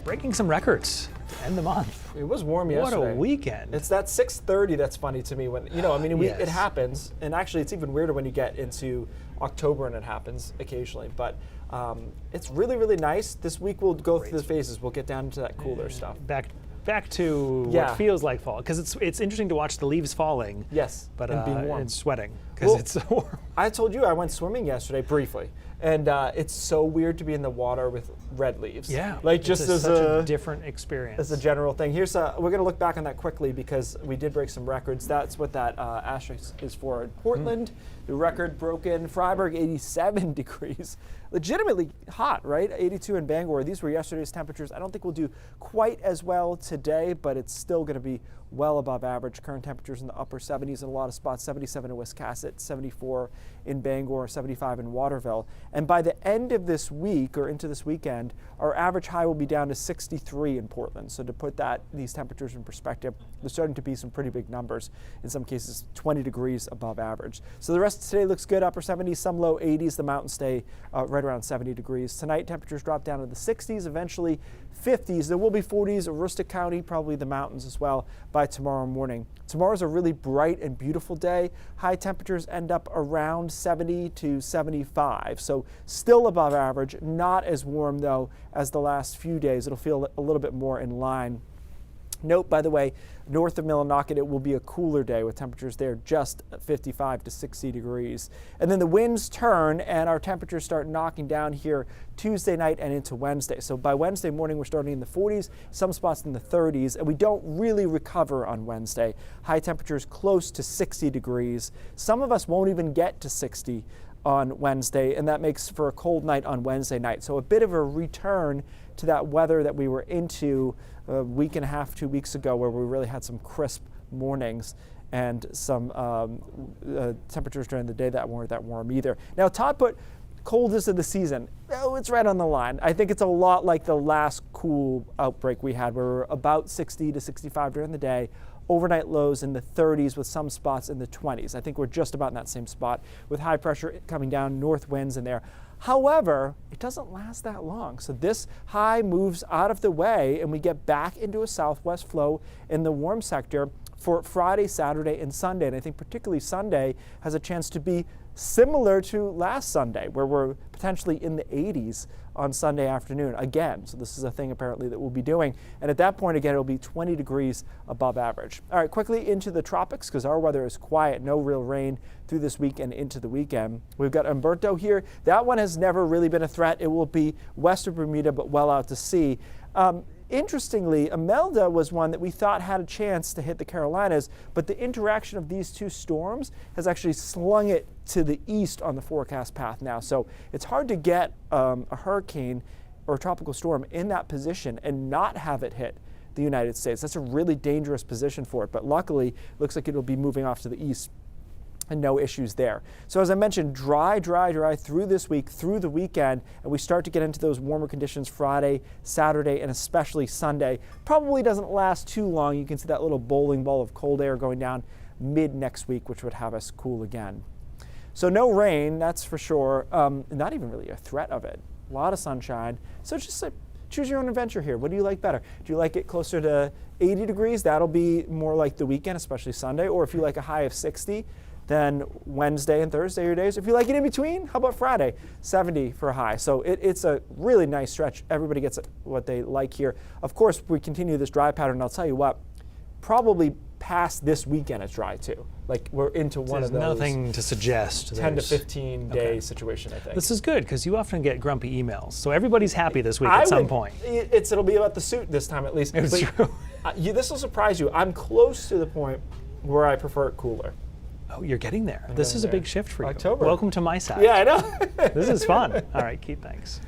breaking some records to end the month. It was warm yesterday. What a weekend. It's that 6:30 that's funny to me when, Yes. it happens. And actually, it's even weirder when you get into October and it happens occasionally. But it's really, really nice. This week we'll go through the phases. We'll get down into that cooler stuff. Back to what feels like fall, because it's interesting to watch the leaves falling. Yes, but and being warm. and sweating because it's so warm. I told you I went swimming yesterday briefly, and it's so weird to be in the water with red leaves. Yeah, like just as such a different experience. As a general thing. Here's we're going to look back on that quickly because we did break some records. That's what that asterisk is for. In Portland, the record broken. Freiburg, 87 degrees. Legitimately hot, right? 82 in Bangor. These were yesterday's temperatures. I don't think we'll do quite as well today, but it's still going to be well above average. Current temperatures in the upper 70s in a lot of spots, 77 in Wiscasset, 74 in Bangor, 75 in Waterville. And by the end of this week or into this weekend, our average high will be down to 63 in Portland. So to put these temperatures in perspective, there's starting to be some pretty big numbers. In some cases, 20 degrees above average. So the rest of today looks good, upper 70s, some low 80s. The mountains stay right around 70 degrees. Tonight, temperatures drop down to the 60s, eventually 50s. There will be 40s, Aroostook County, probably the mountains as well, by tomorrow morning. Tomorrow's a really bright and beautiful day. High temperatures end up around 70 to 75, so still above average, not as warm though as the last few days. It'll feel a little bit more in line. Note, by the way, north of Millinocket, it will be a cooler day with temperatures there just 55 to 60 degrees. And then the winds turn and our temperatures start knocking down here Tuesday night and into Wednesday. So by Wednesday morning, we're starting in the 40s, some spots in the 30s, and we don't really recover on Wednesday. High temperatures close to 60 degrees. Some of us won't even get to 60 on Wednesday, and that makes for a cold night on Wednesday night. So a bit of a return to that weather that we were into a week and a half, 2 weeks ago, where we really had some crisp mornings and some temperatures during the day that weren't that warm either. Now, Todd put coldest of the season. Oh, it's right on the line. I think it's a lot like the last cool outbreak we had, where we were about 60 to 65 during the day. Overnight lows in the 30s with some spots in the 20s. I think we're just about in that same spot with high pressure coming down, north winds in there. However, it doesn't last that long. So this high moves out of the way and we get back into a southwest flow in the warm sector for Friday, Saturday, and Sunday. And I think particularly Sunday has a chance to be similar to last Sunday, where we're potentially in the 80s on Sunday afternoon again. So this is a thing apparently that we'll be doing. And at that point, again, it'll be 20 degrees above average. All right, quickly into the tropics, because our weather is quiet, no real rain through this week and into the weekend. We've got Umberto here. That one has never really been a threat. It will be west of Bermuda, but well out to sea. Interestingly, Imelda was one that we thought had a chance to hit the Carolinas, but the interaction of these two storms has actually slung it to the east on the forecast path now. So it's hard to get a hurricane or a tropical storm in that position and not have it hit the United States. That's a really dangerous position for it, but luckily, it looks like it'll be moving off to the east and no issues there. So as I mentioned, dry through this week, through the weekend, and we start to get into those warmer conditions Friday, Saturday, and especially Sunday. Probably doesn't last too long. You can see that little bowling ball of cold air going down mid next week, which would have us cool again. So no rain, that's for sure. Not even really a threat of it. A lot of sunshine. So just choose your own adventure here. What do you like better? Do you like it closer to 80 degrees? That'll be more like the weekend, especially Sunday. Or if you like a high of 60, then Wednesday and Thursday are your days. If you like it in between, how about Friday? 70 for a high. So it's a really nice stretch. Everybody gets what they like here. Of course, we continue this dry pattern, and I'll tell you what, probably past this weekend it's dry too. Like we're into one of those. Nothing to suggest. 10 to 15 day situation, I think. This is good because you often get grumpy emails. So everybody's happy this week at some point. It'll be about the suit this time at least. It's true. This will surprise you. I'm close to the point where I prefer it cooler. Oh, you're getting there. This is a big shift for you. October. Welcome to my side. Yeah, I know. This is fun. All right, Keith, thanks.